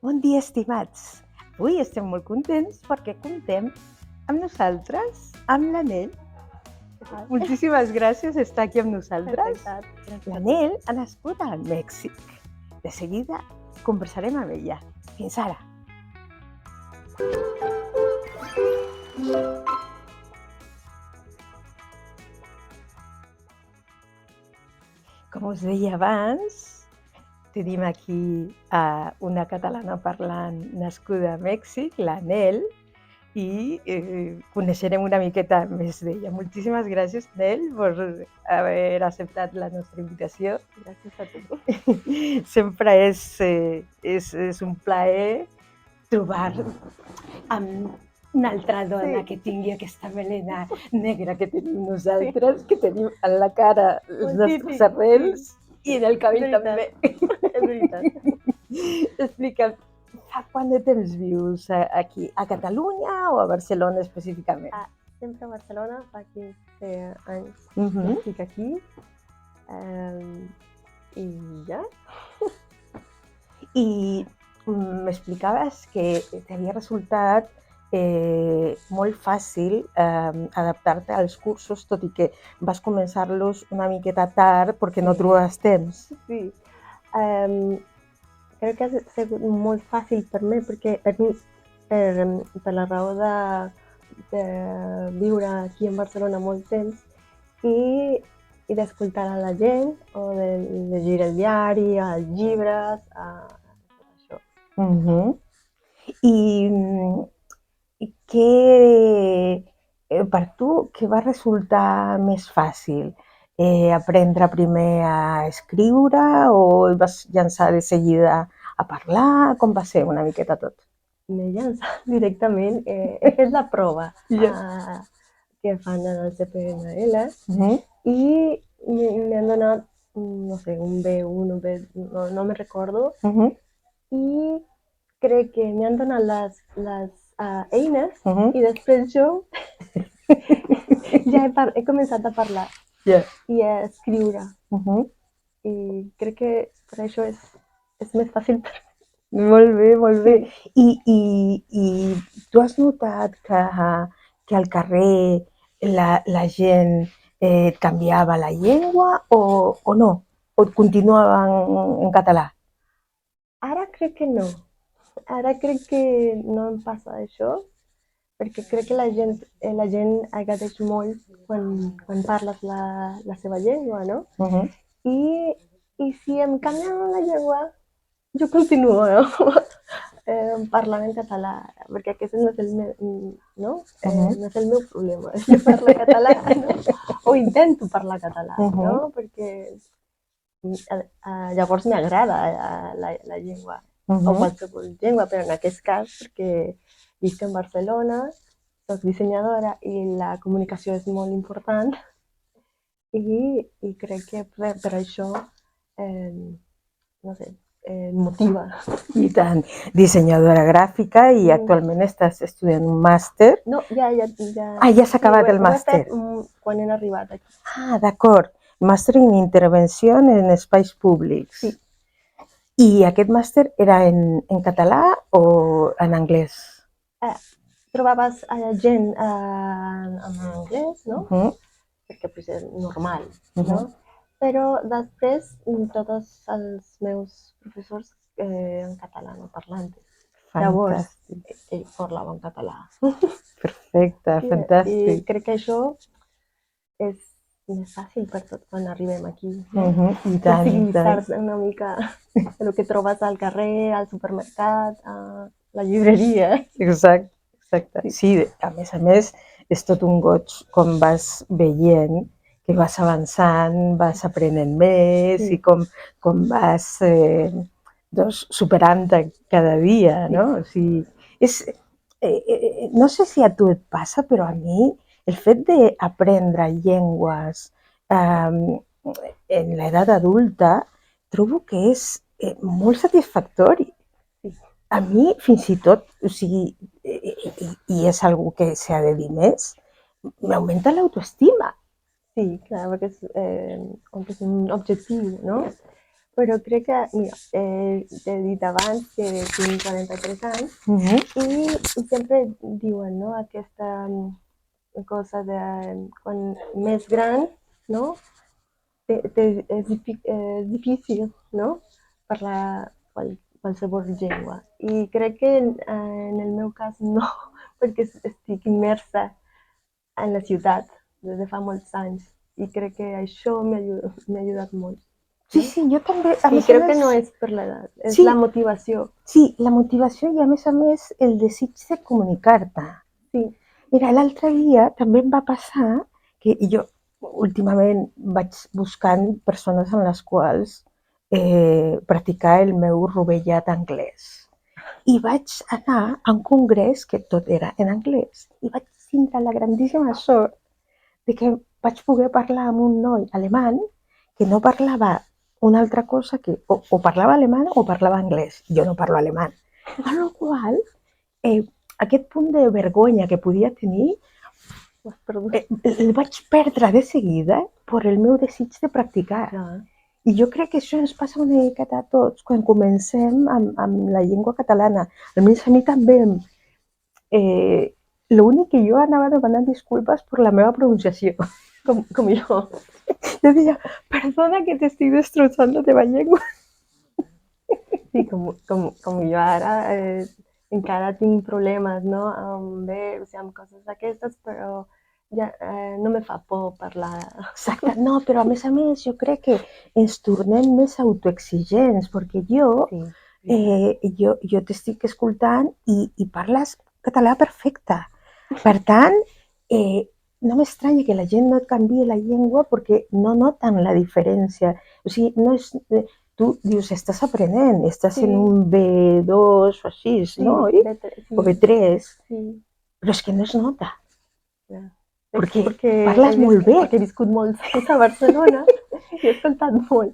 Bon dia, estimats. Avui estem molt contents perquè comptem amb nosaltres, amb l'Anel. Moltíssimes gràcies per estar aquí amb nosaltres. L'Anel ha nascut a Mèxic. De seguida conversarem amb ella. Fins ara. Com us deia abans, tenim aquí una catalana parlant nascuda a Mèxic, l'Anel, i coneixerem una miqueta més d'ella. Moltíssimes gràcies, Nel, per haver acceptat la nostra invitació. Gràcies a tu. Sempre és un plaer trobar amb una altra dona que tingui aquesta melena negra que tenim nosaltres, que tenim a la cara els nostres arrels i en el cabell també. És veritat. Explica'm, fa quant de temps vius aquí? A Catalunya o a Barcelona específicament? Sempre a Barcelona, fa 15 anys Mhm. que estic aquí. I ja. I m'explicaves que t'havia resultat molt fàcil adaptar-te als cursos, tot i que vas començar-los una miqueta tard perquè no trobaves temps. Sí. Crec que ha sigut molt fàcil per mi, perquè per la raó de viure aquí en Barcelona molt temps i d'escoltar a la gent o de llegir el diari, els llibres, tot això. I per tu, què va resultar més fàcil? Aprendre primer a escriure o et vas llançar de seguida a parlar? Com va ser una miqueta tot? M'he llançat directament, he fet la prova que fan en el CPNL i m'han donat, no sé, un B1, un B, no me recordo, i crec que m'han donat les eines i després jo ja he començat a parlar i a escriure. I crec que per això és més fàcil per mi. Molt bé, molt bé. I tu has notat que al carrer la gent et canviava la llengua o no? O et continuaven en català? Ara crec que no. Ara crec que no em passa això, perquè crec que la gent agradeix molt quan parles la seva llengua, no? I si em canvien la llengua, jo continuo, no? Parlant en català, perquè aquest no és el meu, no? No és el meu problema, jo parlo català, no? O intento parlar català, no? Perquè llavors m'agrada la llengua, o qualsevol llengua, però en aquest cas, perquè visc en Barcelona, soc dissenyadora i la comunicació és molt important i crec que per això, no sé, motiva. I tant. Dissenyadora gràfica i actualment estàs estudiant un màster. No, ja. Ja s'ha acabat el màster. Ho he fet quan he arribat aquí. D'acord. Màster en intervenció en espais públics. Sí. I aquest màster era en català o en anglès? Trobaves gent en anglès, no? Perquè és normal, no? Però després tots els meus professors en català no parlantes. Llavors, ells parlaven català. Perfecte, fantàstic. I crec que això és més fàcil per tot quan arribem aquí. I tant. Flexibilitzar-te una mica el que trobes al carrer, al supermercat, a la llibreria. Exacte. Sí, a més, és tot un goig com vas veient que vas avançant, vas aprenent més i com vas superant-te cada dia, no? O sigui, no sé si a tu et passa, però a mi el fet d'aprendre llengües en l'edat adulta trobo que és molt satisfactori. A mi, fins i tot, o sigui, i és algo que s'ha de dir més, m'augmenta l'autoestima. Sí, clar, perquè és un objectiu, no? però crec que, mira, t'he dit abans que tinc 43 anys i sempre diuen, no?, aquesta cosa de quan més gran, no?, és difícil, no?, parlar qualsevol llengua. I crec que en el meu cas no, perquè estic immersa en la ciutat des de fa molts anys i crec que això m'ha ajudat molt. Sí, No? sí, jo també, a I més a crec que més, no és per l'edat, és sí, la motivació. sí, la motivació i a més el desig de comunicar-te. Sí, Mira, l'altre dia també em va passar que jo últimament vaig buscant persones en les quals practicar el meu rovellat anglès. I vaig anar a un congrés que tot era en anglès i vaig tindre la grandíssima sort de que vaig poder parlar amb un noi alemany que no parlava una altra cosa que o parlava alemany o parlava anglès. Jo no parlo alemany. Amb la qual eh, aquest punt de vergonya que podia tenir el vaig perdre de seguida per el meu desig de practicar. I jo crec que això ens passa una miqueta a tots quan comencem amb la llengua catalana. Almenys a mi també. L'únic que jo anava demanant disculpes per la meva pronunciació. com jo. Jo deia, perdona que t'estic destrossant la teva llengua. Sí, com jo ara encara tinc problemes, no?, amb verbs i amb coses d'aquestes, però ja no me fa por parlar. Exacte. No, però a més, jo crec que ens tornem més autoexigents, perquè jo t'estic escoltant i parles català perfecte. Per tant, no m'estranya que la gent no et canviï la llengua perquè no noten la diferència. O sigui, no és... Tu dius, estàs aprenent, estàs en un B2 o així, no? O B3, però és que no es nota. Perquè parles molt bé. Perquè he viscut molts anys a Barcelona i he escoltat molt.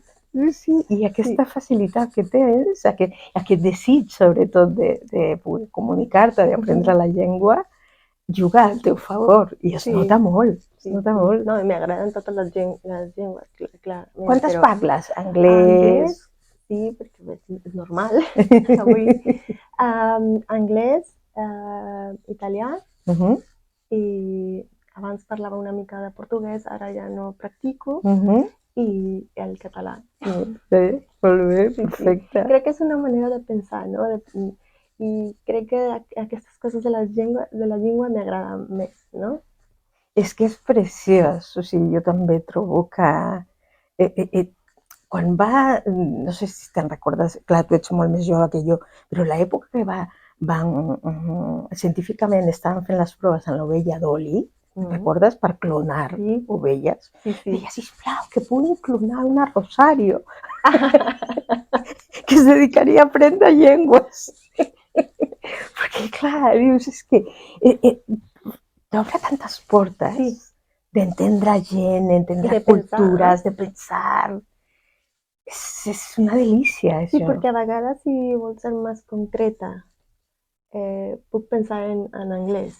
Sí, i aquesta facilitat que tens, aquest desig, sobretot, de poder comunicar-te, d'aprendre la llengua, juga al teu favor i es nota molt. Es nota molt. No, m'agraden totes les llengües, clar. Quantes parles? Anglès? Sí, perquè és normal. Anglès, italià i abans parlava una mica de portuguès, ara ja no practico, i el català. Molt bé, perfecte. Crec que és una manera de pensar, no? I crec que aquestes coses de la llengua m'agraden més, no? És que és preciós, o sigui, jo també trobo que quan no sé si te'n recordes, clar, tu ets molt més jove que jo, però l'època que científicament estaven fent les proves en l'ovella Dolly, recordes? Per clonar ovelles. Deia, sisplau, que puguin clonar una Rosario, que es dedicaria a aprendre llengües. Perquè, clar, dius, és que t'obre tantes portes d'entendre gent, d'entendre cultures, de pensar. És una delícia, això. Sí, perquè a vegades, si vols ser més concreta, puc pensar en anglès,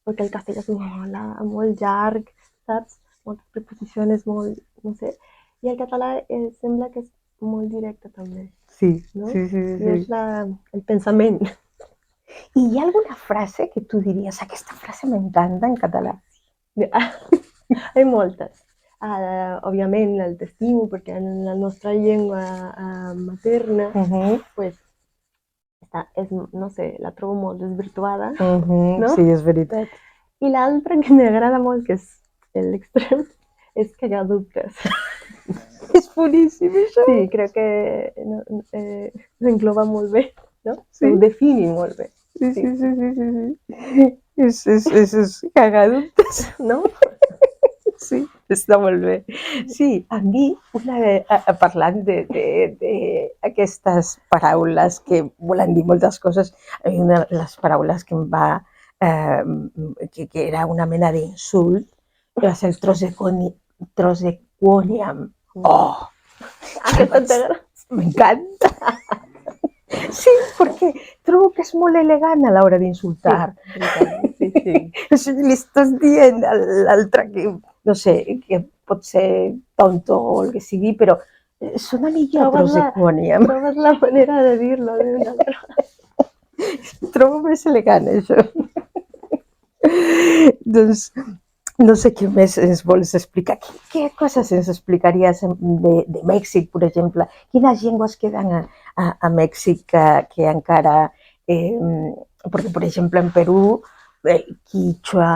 perquè el castellà és molt llarg, saps? Moltes preposicions, molt, no sé. I el català sembla que és molt directe també. Sí, no? Sí. I és el pensament. I hi ha alguna frase que tu diries, aquesta frase m'encanta en català? Hi ha moltes. Òbviament el t'estimo, perquè en la nostra llengua materna, pues, no sé, la trobo molt desvirtuada. No? Sí, és veritat. I l'altra que m'agrada molt, que és l'extrem, és cagar dubtes. És boníssim, això. Sí, crec que s'engloba molt bé, no? Ho defini molt bé. Sí. És cagar dubtes, no? Sí, està molt bé. Sí, a mi, parlant d'aquestes paraules que volen dir moltes coses, una de les paraules que em va, que era una mena d'insult, va ser el troseconiam. Oh! Aquesta t'agrada? M'encanta. Sí, perquè trobo que és molt elegant a l'hora d'insultar. Sí. Li estàs dient a l'altre que, no sé, que pot ser tonto o el que sigui, però Sona millor prosecònia. Trobes la manera de dir-lo d'una altra. Trobo més elegant, això. Doncs no sé què més ens vols explicar. Què coses ens explicaries de Mèxic, per exemple? Quines llengües queden a Mèxic que encara... Perquè, per exemple, en Perú, el quichua,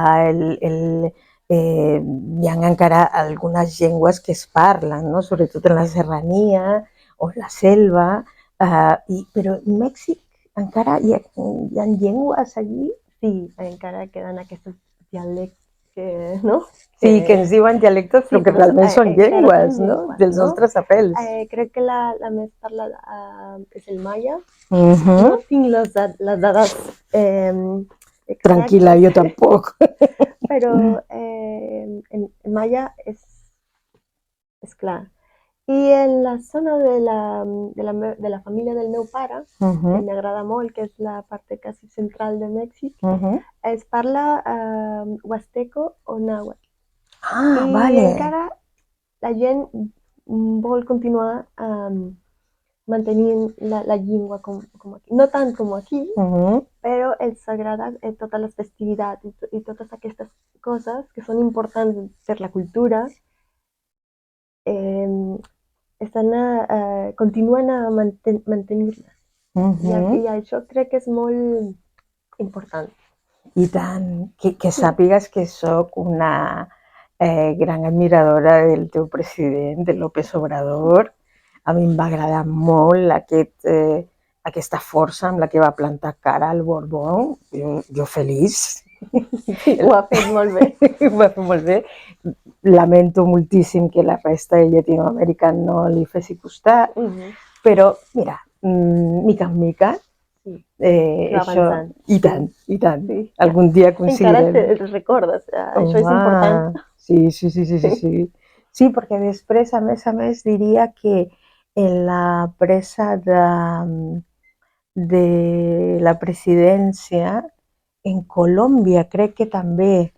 hi ha encara algunes llengües que es parlen, no? Sobretot en la serrania o en la selva, però en Mèxic encara hi ha llengües allí? Sí, encara queden aquests dialectes que, no? Sí, que ens diuen dialectes, però que realment són llengües, no? Dels nostres apels. Crec que la més parlada és el maia. No tinc les dades exactes. Tranquil·la, jo tampoc. Però en maia és clar. I en la zona de la família del meu pare, que m'agrada molt, que és la part quasi central de Mèxic, es parla huasteco o nàhuatl. Ah, I vale. encara la gent vol continuar mantenint la llengua com aquí. No tant com aquí, però els agrada totes les festivitats i totes aquestes coses que són importants per la cultura. Continuen a mantenir-les. I això crec que és molt important. I tant, que sàpigues que sóc una gran admiradora del teu president, de López Obrador. A mi em va agradar molt aquesta força amb la que va plantar cara al Borbón. Jo feliç. Sí, ho ha fet molt bé. Ho va fer molt bé. Lamento moltíssim que la resta de Llatinoamèrica no li fessi costat, però mira, mica en mica, això... I tant, i tant. Algun dia aconseguirem. Encara te'l recordes, això és important. Sí. Sí, perquè després, a més, diria que en la presa de la presidència, en Colòmbia crec que també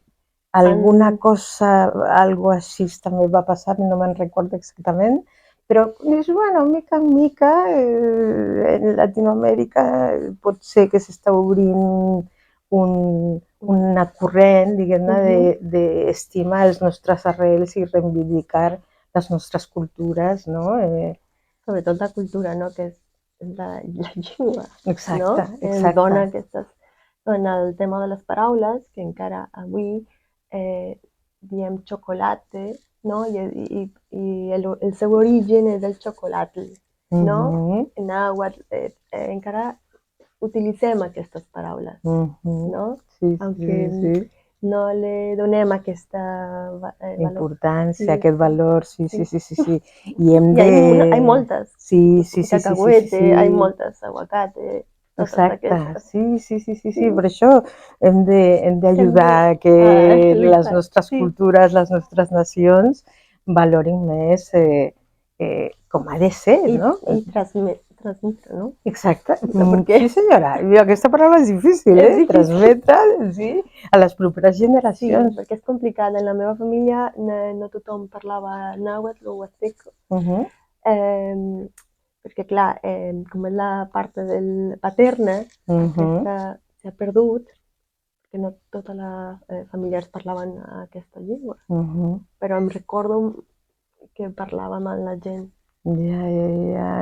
alguna cosa, algo així també va passar, no me'n recordo exactament, però és, bueno, mica en mica, en Latinoamèrica pot ser que s'està obrint una corrent, diguem-ne, d'estimar els nostres arrels i reivindicar les nostres cultures, no? Sobretot la cultura, no? Que és la llengua. Exacte, no? Ens dona aquestes... En el tema de les paraules, que encara avui diem xocolate, no? I el seu origen és el xocolate, no? En nàhuatl encara utilitzem aquestes paraules, no? Aunque no le donem aquesta importància, aquest valor, sí. I hay moltes. Sí. Cacahuete, hay moltes, aguacate. Exacte, sí, per això hem d'ajudar que les nostres cultures, les nostres nacions valorin més com ha de ser, no? I transmetre, no? Exacte, sí senyora, aquesta paraula és difícil, transmetre, sí, a les properes generacions. Sí, perquè és complicat, en la meva família no tothom parlava nàhuatl o huasteco, perquè clar, com és la part paterna, s'ha perdut, perquè no totes les familiars parlaven aquesta llengua, però em recordo que parlàvem amb la gent. Ja,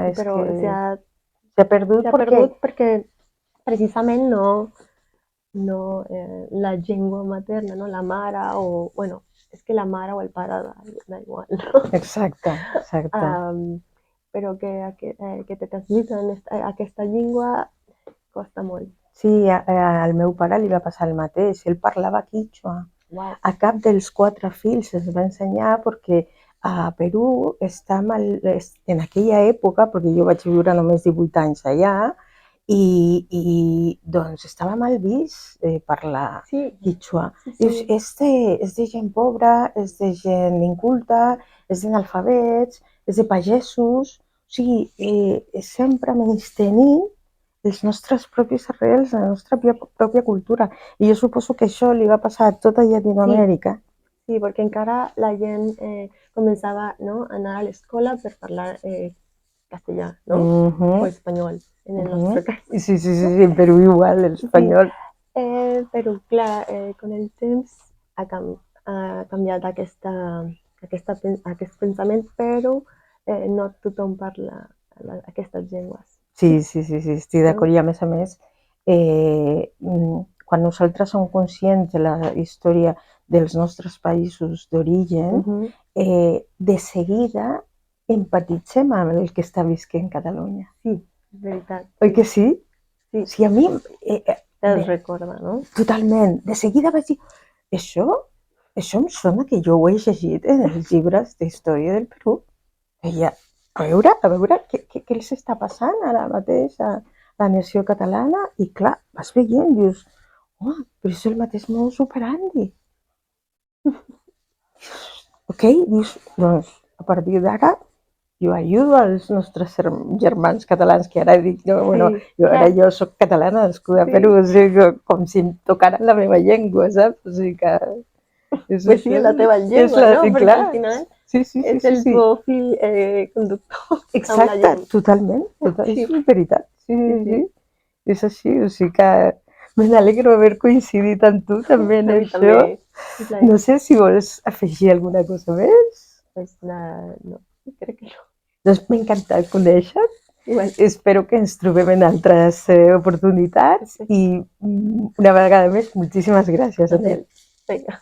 és però que s'ha perdut perquè precisament no la llengua materna, no? La mare o, bueno, és que la mare o el pare da igual, no? Exacte. Però que te transmeten aquesta llengua costa molt. Sí, al meu pare li va passar el mateix, ell parlava quichua. A cap dels 4 fills es va ensenyar perquè a Perú en aquella època, perquè jo vaig viure només 18 anys allà, i doncs estava mal vist parlar quichua. Dius, és de gent pobra, és de gent inculta, és d'analfabets, és de pagesos, o sigui, sempre menystenint els nostres propis arrels, la nostra pròpia cultura. I jo suposo que això li va passar a tota Llatinoamèrica. Sí, perquè encara la gent començava, no, a anar a l'escola per parlar castellà, no? O espanyol, en el nostre cas. Sí, sí, sí, sí, en Perú igual, el español. Però clar, con el temps ha canviat aquest pensament, però no tothom parla aquestes llengües. Sí, sí, sí, sí, estic d'acord. I a més, quan nosaltres som conscients de la història dels nostres països d'origen, de seguida empatitzem amb el que està visquent Catalunya. Sí, és veritat. Oi que sí? Sí. Sí, a mi... Te'ls recorda, no? Totalment. De seguida vaig dir, això em sona que jo ho he llegit en els llibres d'història del Perú. Deia, a veure què els està passant ara mateix a la nació catalana, i clar, vas veient, dius, home, però és el mateix modus operandi. Ok, dius, doncs, a partir d'ara, jo ajudo als nostres germans catalans, que ara dic, jo soc catalana, nascuda a Perú, o sigui, com si em tocara la meva llengua, saps? O sigui que... Pues sí, la teva llengua, no? Perquè al final és el teu fil conductor. Exacte, totalment, és veritat. Sí. És així, o sigui que me n'alegro haver coincidit amb tu també en això. No sé si vols afegir alguna cosa més. Pues no, crec que no. Doncs m'ha encantat conèixer-te. Espero que ens trobem en altres oportunitats i una vegada més, moltíssimes gràcies, Anel. Vinga.